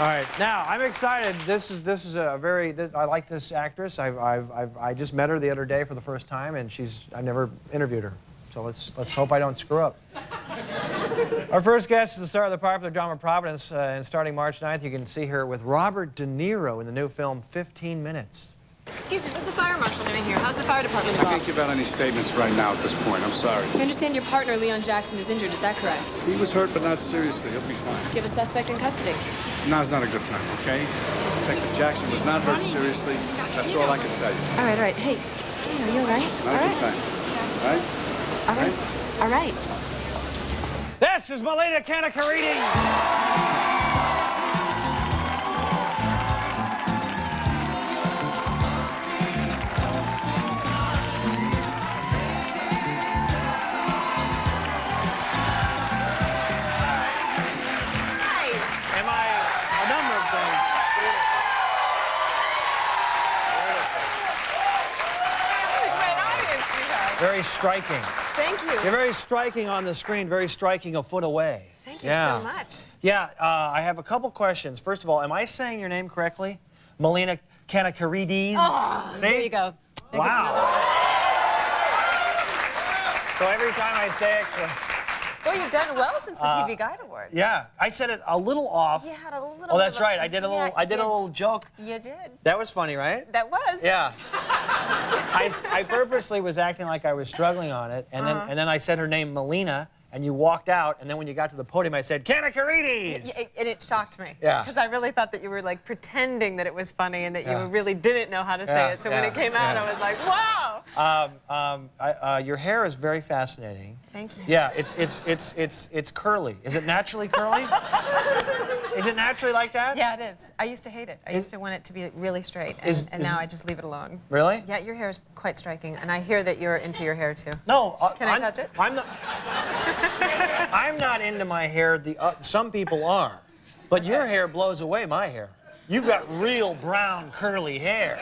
All right, now I'm excited. This is a very. I like this actress. I just met her the other day for the first time, and I've never interviewed her. So let's hope I don't screw up. Our first guest is the star of the popular drama Providence, and starting March 9th, you can see her with Robert De Niro in the new film 15 Minutes. Excuse me, what's the fire marshal doing here? How's the fire department I can't give out any statements right now at this point. I'm sorry. I understand your partner, Leon Jackson, is injured. Is that correct? He was hurt, but not seriously. He'll be fine. Do you have a suspect in custody? Now's not a good time, okay? Detective Jackson was not hurt seriously. That's all I can tell you. All right. Hey, are you all right? Not a good time. All right? All right. All right. This is Melina Kanakaredes. Very striking. Thank you. You're very striking on the screen, very striking a foot away. Thank you so much. Yeah, I have a couple questions. First of all, am I saying your name correctly? Melina Kanakaredes? Oh, see? There you go. Wow. So every time I say it... Well, you've done well since the TV Guide Award. Yeah, I said it a little off. You had a little Oh, that's bit of right. I did a little joke. You did. That was funny, right? That was. Yeah. I purposely was acting like I was struggling on it, and then I said her name, Melina, and you walked out, and then when you got to the podium, I said, Kanakaredes! And it shocked me. Yeah. Because I really thought that you were like pretending that it was funny and that you really didn't know how to say it. So when it came out, I was like, wow! Your hair is very fascinating. Thank you. Yeah, it's curly. Is it naturally curly? Is it naturally like that? Yeah, it is. I used to hate it. I used to want it to be really straight, and now I just leave it alone. Really? Yeah, your hair is quite striking, and I hear that you're into your hair too. No. Can I touch it? I'm not into my hair. Some people are, but your hair blows away my hair. You've got real brown curly hair.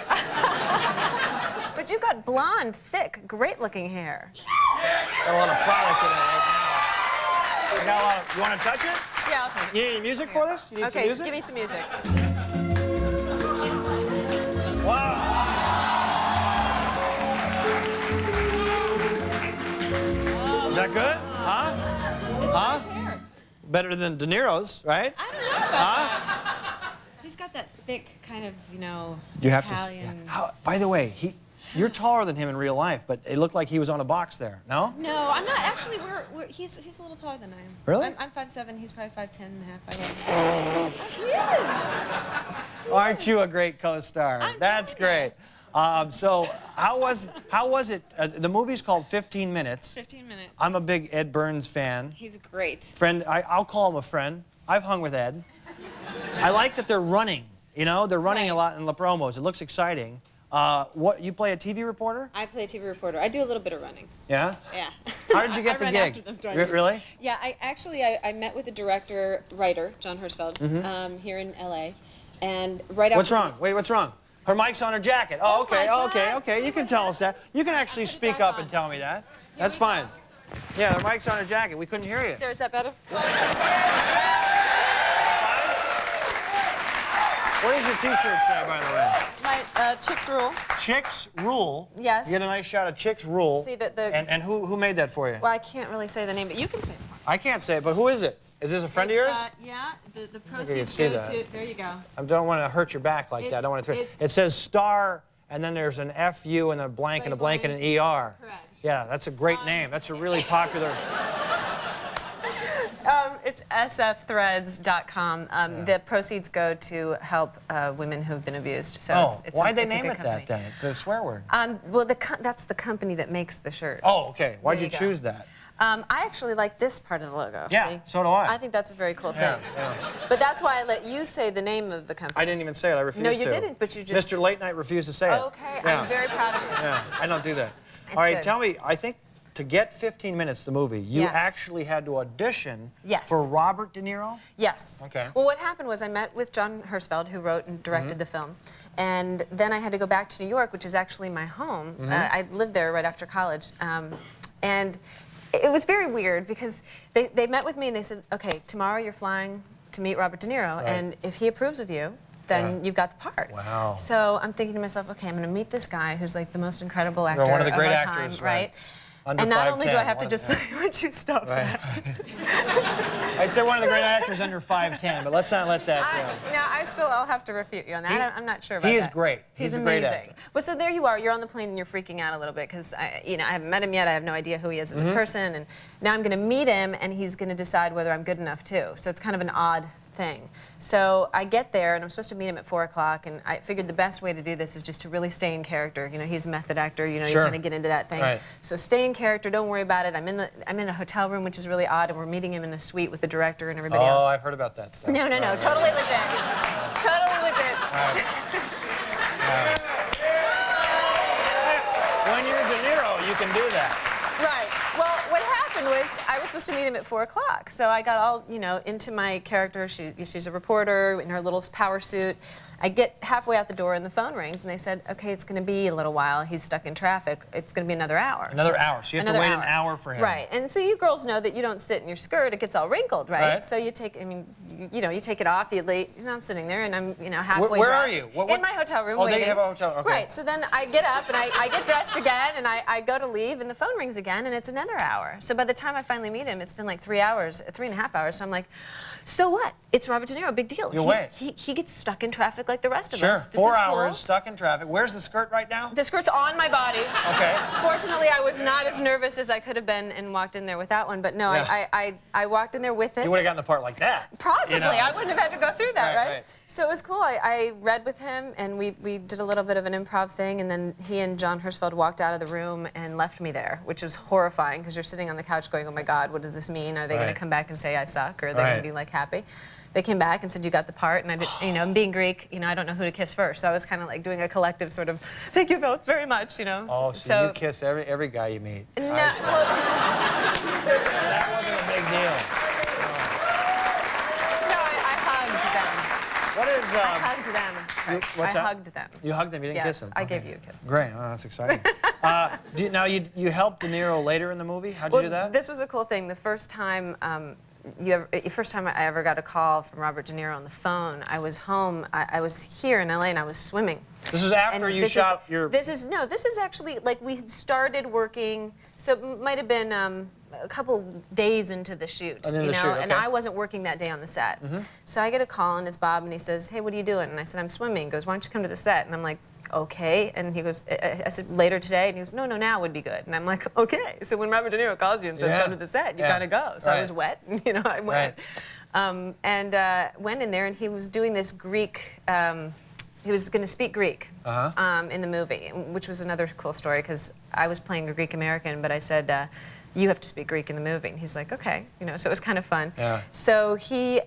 But you've got blonde, thick, great-looking hair. Got a lot of product in it right now. You want to touch it? Yeah, I'll touch it. You need any music for this? You need some music? Give me some music. Wow. Is that good? Huh? Huh? Better than De Niro's, right? I don't know about that. He's got that thick kind of, You have Italian... to. By the way, you're taller than him in real life, but it looked like he was on a box there. No? No, I'm not. Actually, he's a little taller than I am. Really? I'm 5'7". He's probably 5'10" and a half. He is. Aren't you a great co-star? That's great. So how was it? The movie's called 15 Minutes. 15 Minutes. I'm a big Ed Burns fan. He's great. Friend, I'll call him a friend. I've hung with Ed. I like that they're running. They're running a lot in the promos. It looks exciting. You play a TV reporter? I play a TV reporter. I do a little bit of running. Yeah? Yeah. How did you get the gig? Really? Yeah, I met with the director, writer, John Hirschfeld, here in LA. And right after... What's wrong? Wait, what's wrong? Her mic's on her jacket. Oh, okay, okay. You can tell us that. You can actually speak up and tell me that. That's fine. Yeah, her mic's on her jacket. We couldn't hear you. Is that better? What does your T-shirt say, by the way? My Chicks Rule. Chicks Rule? Yes. You get a nice shot of Chicks Rule. See that the... And who made that for you? Well, I can't really say the name, but you can say it. I can't say it, but who is it? Is this a friend of yours? Yeah, the proceeds you see go that. to... There you go. I don't want to hurt your back like that. I don't want to. It says star, and then there's an FU and a blank and a blank and an ER. Correct. Yeah, that's a great name. That's a really popular... It's sfthreads.com. The proceeds go to help women who've been abused. So why'd they name it that then? The swear word. Well, that's the company that makes the shirts. Oh, okay. Why'd you choose that? I actually like this part of the logo. Yeah, see? so do I. I think that's a very cool thing. Yeah. But that's why I let you say the name of the company. I didn't even say it. I refused to. No, you didn't, but you just... Mr. Late Night refused to say it. Okay, Yeah. I'm very proud of you. Yeah, I don't do that. It's All right, good. tell me, I think to get 15 Minutes, the movie, you actually had to audition for Robert De Niro? Yes. Okay. Well, what happened was I met with John Hirschfeld, who wrote and directed the film. And then I had to go back to New York, which is actually my home. I lived there right after college. And it was very weird because they met with me and they said, okay, tomorrow you're flying to meet Robert De Niro, Right. and if he approves of you, then Yeah. you've got the part. Wow. So I'm thinking to myself, okay, I'm going to meet this guy who's like the most incredible actor one of the great our actors, time, right. Under And not only do 5'10", I have to one- just would you stop that? I said one of the great actors under 5'10", but let's not let that go. I'll have to refute you on that. I'm not sure about that. He is great. He's a great amazing. actor. Well, so there you are. You're on the plane and you're freaking out a little bit because I haven't met him yet. I have no idea who he is as a person, and now I'm going to meet him, and he's going to decide whether I'm good enough too. So it's kind of an odd thing. So I get there, and I'm supposed to meet him at 4 o'clock, and I figured the best way to do this is just to really stay in character. You know, he's a method actor. You know, Sure. you kind of get into that thing. Right. So stay in character. Don't worry about it. I'm in a hotel room, which is really odd, and we're meeting him in a suite with the director and everybody else. Oh, I've heard about that stuff. No, Right. totally legit. Totally legit. When you're De Niro, you can do that. Right. Well, what happened was I was supposed to meet him at 4 o'clock. So I got all, into my character. She's a reporter in her little power suit. I get halfway out the door and the phone rings, and they said, okay, it's going to be a little while. He's stuck in traffic. It's going to be another hour. Another hour. So you have to Another wait an hour for him. Right. And so you girls know that you don't sit in your skirt. It gets all wrinkled, right? Right. So you take, you take it off. I'm sitting there, and I'm, halfway Where are dressed. you? What- In my hotel room Oh, waiting. they have a hotel. Okay. Right. So then I get up, and I get dressed again, and I go to leave, and the phone rings again, and it's another hour. So by the time I finally meet him, it's been like 3 hours, 3.5 hours. So I'm like, so what? It's Robert De Niro, big deal. You wait. He gets stuck in traffic like the rest of Sure. us. This 4 is hours cool. stuck in traffic. Where's the skirt right now? The skirt's on my body. Okay. Fortunately, I was not as nervous as I could have been and walked in there without one. But no, Yeah. I walked in there with it. You would have gotten the part like that. Possibly. I wouldn't have had to go through that, Right, right? right. So it was cool. I read with him, and we did a little bit of an improv thing, and then he and John Hirschfeld walked out of the room and left me there, which was horrifying because you're sitting on the couch going, oh my God, what does this mean? Are they going Right. to come back and say I suck, or are they going Right. to be like happy? They came back and said, you got the part, and I did, and being Greek, I don't know who to kiss first, so I was kind of like doing a collective sort of, thank you both very much, Oh, so you kiss every guy you meet. No, I see. That wasn't a big deal. I hugged them. What is? I hugged them. what's I that? hugged them. You hugged him. You didn't Yes, kiss him. I Okay. gave you a kiss. Great. Oh, that's exciting. Now you helped De Niro later in the movie. How'd you do that? This was a cool thing. The first time I ever got a call from Robert De Niro on the phone, I was home. I was here in LA, and I was swimming. This is after And you this shot is, your. This is actually like we had started working. So it might have been a couple days into the shoot, Into the shoot, and okay. I wasn't working that day on the set. So I get a call, and it's Bob, and he says, "Hey, what are you doing?" And I said, "I'm swimming." He goes, "Why don't you come to the set?" And I'm like, "Okay." And he goes, I said, "Later today?" And he goes, "No, now would be good." And I'm like, "Okay." So when Robert De Niro calls you and says, Yeah. "Come to the set," you Yeah. kind of go. So I Right. was wet, and I went. And went in there, and he was doing this Greek. He was going to speak Greek in the movie, which was another cool story because I was playing a Greek American, but I said, you have to speak Greek in the movie. And he's like, okay, so it was kind of fun. Yeah. So he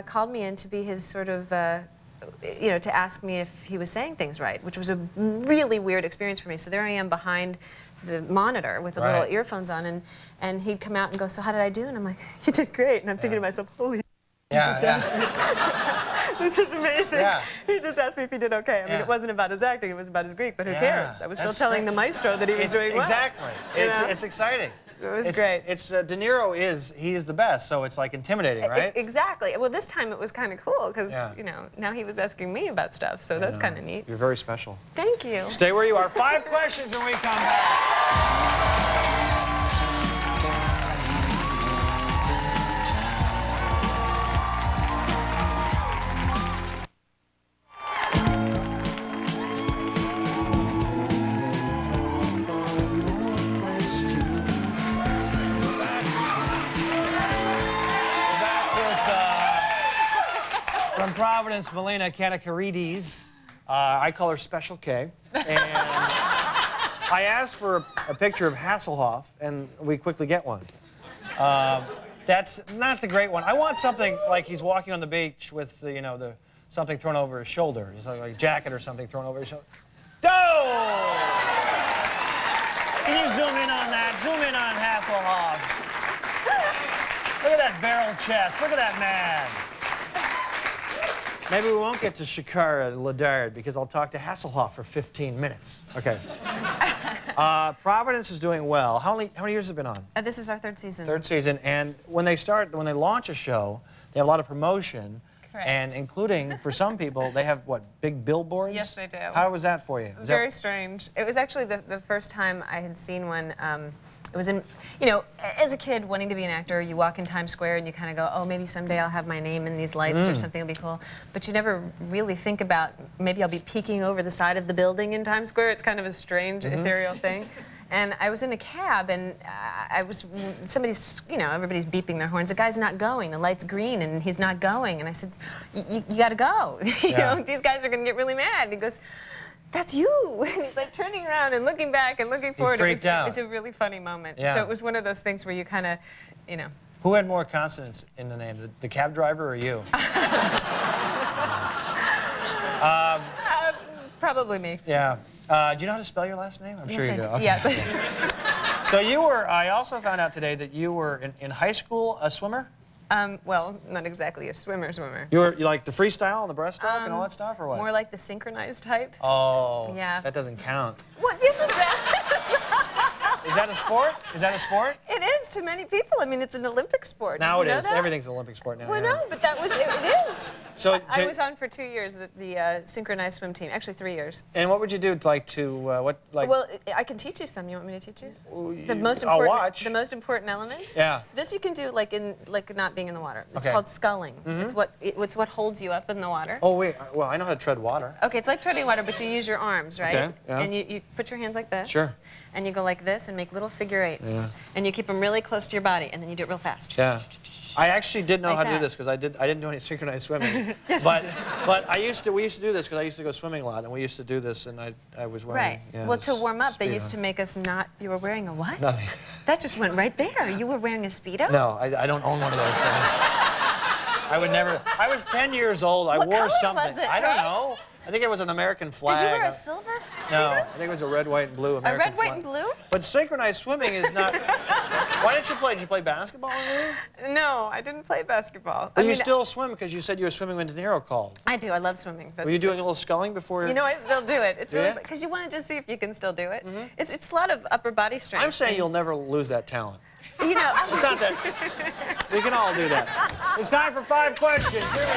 called me in to be his sort of, to ask me if he was saying things right, which was a really weird experience for me. So there I am behind the monitor with the Right. little earphones on, and he'd come out and go, so how did I do? And I'm like, you did great. And I'm thinking to myself, holy this is amazing. Yeah. He just asked me if he did okay. I mean, Yeah. it wasn't about his acting, it was about his Greek, but who Yeah. cares? I was still That's telling great. the maestro that he was doing well. Exactly. You know? It's exciting. It was great. De Niro is the best, so it's like intimidating, right? Exactly. Well, this time it was kind of cool because, Yeah. now he was asking me about stuff, so that's kind of neat. You're very special. Thank you. Stay where you are. 5 questions when we come back. From Providence, Melina Kanakaredes. I call her Special K. And I asked for a picture of Hasselhoff, and we quickly get one. That's not the great one. I want something like he's walking on the beach with the something thrown over his shoulder. He's like a jacket or something thrown over his shoulder. Oh! Can you zoom in on that? Zoom in on Hasselhoff. Look at that barrel chest. Look at that man. Maybe we won't get to Shakara Ladard because I'll talk to Hasselhoff for 15 minutes. Okay. Providence is doing well. How many years has it been on? This is our 3rd season. 3rd season. And when they launch a show, They have a lot of promotion. Correct. And including, for some people, they have, what, big billboards? Yes, they do. How was that for you? Was Very that... strange. It was actually the first time I had seen one. It was in, you know, as a kid wanting to be an actor, you walk in Times Square and you kind of go, oh, maybe someday I'll have my name in these lights or something will be cool. But you never really think about, maybe I'll be peeking over the side of the building in Times Square. It's kind of a strange, ethereal thing. And I was in a cab, and somebody's, you know, everybody's beeping their horns. The guy's not going. The light's green, and he's not going. And I said, you got to go. You know, these guys are going to get really mad. And he goes, that's you. And he's like turning around and looking back and looking forward. He freaked out. It was a really funny moment. Yeah. So it was one of those things where you kind of, you know. Who had more consonants in the name, the cab driver or you? Probably me. Yeah. Do you know how to spell your last name? I'm sure you do. Okay. Yes. So you were, I also found out today that you were in high school a swimmer? Well, not exactly a swimmer. You like the freestyle and the breaststroke and all that stuff, or what? More like the synchronized type. Oh, Yeah. That doesn't count. Well, yes, it does. Is that a sport? Is that a sport? It is to many people. I mean, it's an Olympic sport. Now Did it you know is. that? Everything's an Olympic sport now. Well, yeah. no, but that was it is. So, I was on for 2 years, the synchronized swim team. Actually, 3 years. And what would you do to Well, I can teach you some. You want me to teach you? The most I'll important. watch. The most important elements. Yeah. This you can do like not being in the water. It's Okay. called sculling. It's what holds you up in the water. Oh wait, well I know how to tread water. Okay, it's like treading water, but you use your arms, right? Okay, yeah. And you put your hands like this. Sure. And you go like this and make little figure eights. Yeah. And you keep them really close to your body, and then you do it real fast. Yeah. I actually did know Like how to do that. this because I didn't do any synchronized swimming. Yes, but you did. but we used to do this because I used to go swimming a lot, and we used to do this, and I was wearing. Right. Yeah, Well, to this warm up, they Speedo. used to make us not. You were wearing a what? Nothing. That just went right there. You were wearing a Speedo? No, I don't own one of those things. I would never. I was 10 years old. I What wore color something. was it, I don't Trey? know. I think it was an American flag. Did you wear a silver No, Speedo? I think it was a red, white, and blue American red, white, flag. and blue? But synchronized swimming is not. Why didn't you play? Did you play basketball? No, I didn't play basketball. But you still swim because you said you were swimming when De Niro called. I do. I love swimming. Were you doing a little sculling before? You know, I still do it. It's Do really ya? because you want to just see if you can still do it. It's a lot of upper body strength. I'm saying you'll never lose that talent. You know, It's not that. We can all do that. It's time for 5 questions. Here we go.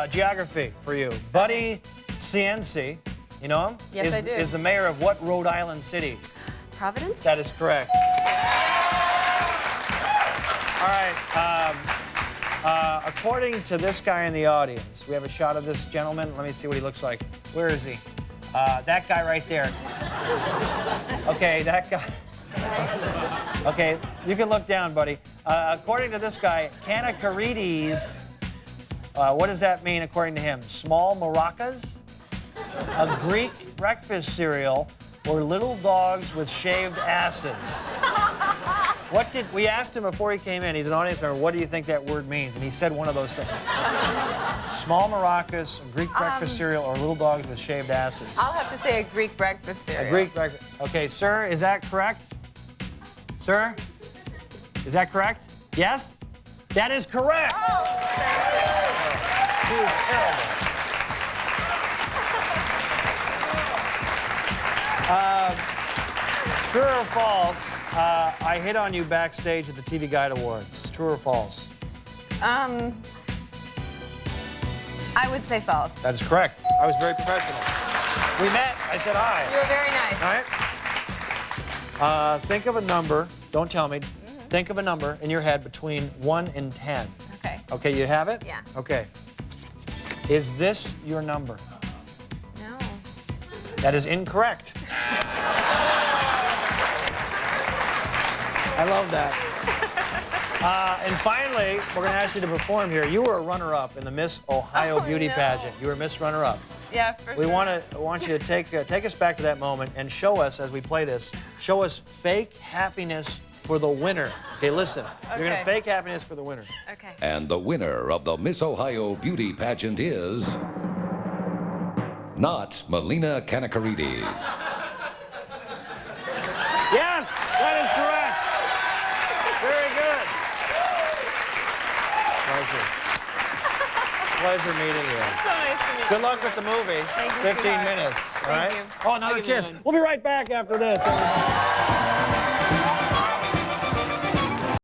Geography for you. Buddy CNC, you know him? Yes, I do. Is the mayor of what Rhode Island city? Providence? That is correct. All right. According to this guy in the audience, we have a shot of this gentleman. Let me see what he looks like. Where is he? That guy right there. Okay, that guy. Okay, you can look down, buddy. According to this guy, Kanakaredes, what does that mean according to him? Small maracas, a Greek breakfast cereal, or little dogs with shaved asses? We asked him before he came in, he's an audience member, what do you think that word means? And he said one of those things. Small maracas, a Greek breakfast cereal, or little dogs with shaved asses? I'll have to say a Greek breakfast cereal. A Greek breakfast. Okay, sir, is that correct? Sir? Is that correct? Yes? That is correct! He was terrible. True or false, I hit on you backstage at the TV Guide Awards. True or false? I would say false. That is correct. I was very professional. We met. I said hi. You were very nice. All right? Think of a number. Don't tell me. Think of a number in your head between 1 and 10. Okay. Okay, you have it? Yeah. Okay. Is this your number? No. That is incorrect. I love that. And finally, we're going to ask you to perform here. You were a runner-up in the Miss Ohio Beauty no. Pageant. You were Miss Runner-Up. Yeah, for We sure. want you to take us back to that moment and show us, as we play this, show us fake happiness for the winner. Okay, listen. You're going to Okay. fake happiness for the winner. Okay. And the winner of the Miss Ohio Beauty Pageant is not Melina Kanakaredes. Yes, that is correct. Very good. pleasure meeting you. So nice to meet you. Good luck with the movie. Thank you, 15 sweetheart. minutes. All Thank right? you. Oh, another I'll give you kiss. one. We'll be right back after this. Everybody.